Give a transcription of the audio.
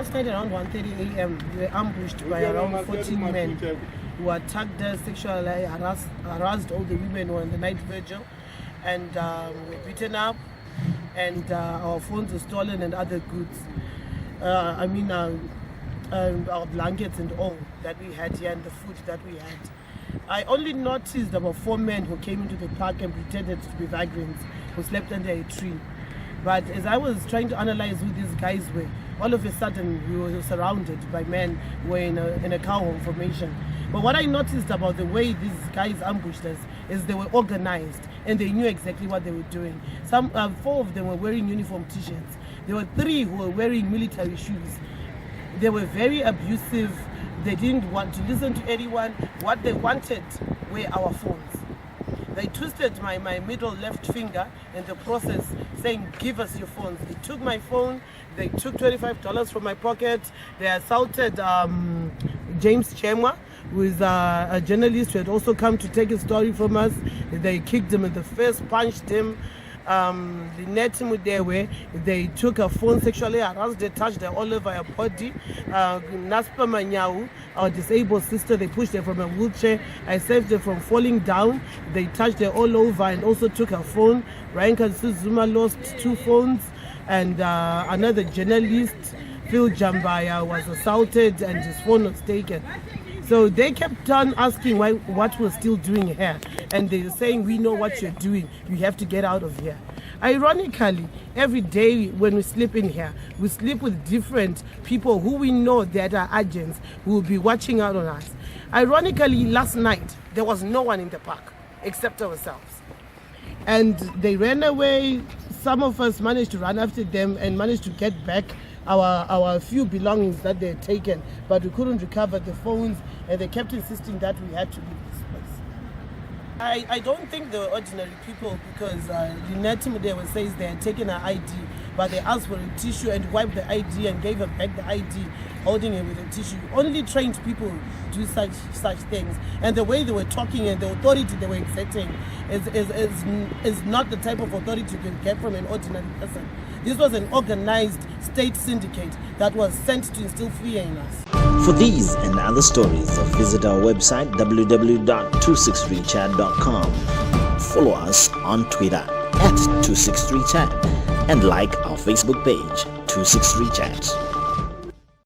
last night around 1:30 a.m., we were ambushed by around 14 men who attacked us, sexually harassed all the women who were on the night vigil, and were beaten up, and our phones were stolen and other goods. Our blankets and all that we had here and the food that we had. I only noticed about 4 men who came into the park and pretended to be vagrants who slept under a tree. But as I was trying to analyze who these guys were, all of a sudden we were surrounded by men who were in a cow home formation. But what I noticed about the way these guys ambushed us is they were organized and they knew exactly what they were doing. 4 of them were wearing uniform t-shirts. There were 3 who were wearing military shoes. They were very abusive. They didn't want to listen to anyone. What they wanted were our phones. They twisted my middle left finger in the process, saying, "Give us your phones." They took my phone. They took $25 from my pocket. They assaulted James Chemwa, who is a journalist who had also come to take a story from us. They kicked him in the face, punched him. They took her phone, sexually harassed, they touched her all over her body. Naspa Manyau, our disabled sister, they pushed her from a wheelchair. I saved her from falling down. They touched her all over and also took her phone. Ryan Zuma lost 2 phones, and another journalist, Phil Jambaya, was assaulted and his phone was taken. So they kept on asking what we're still doing here. And they're saying, "We know what you're doing. You have to get out of here." Ironically, every day when we sleep in here, we sleep with different people who we know that are agents who will be watching out on us. Ironically, last night, there was no one in the park except ourselves. And they ran away. Some of us managed to run after them and managed to get back our few belongings that they had taken, but we couldn't recover the phones, and they kept insisting that we had to leave this place. I don't think they were ordinary people, because Lynette Mudewa says they had taken her ID, but they asked for a tissue and wiped the ID and gave her back the ID, holding it with a tissue. Only trained people do such things, and the way they were talking and the authority they were exerting is not the type of authority you can get from an ordinary person. This was an organized state syndicate that was sent to instill fear in us. For these and other stories, visit our website www.263chat.com. Follow us on Twitter @263chat and like our Facebook page 263chat.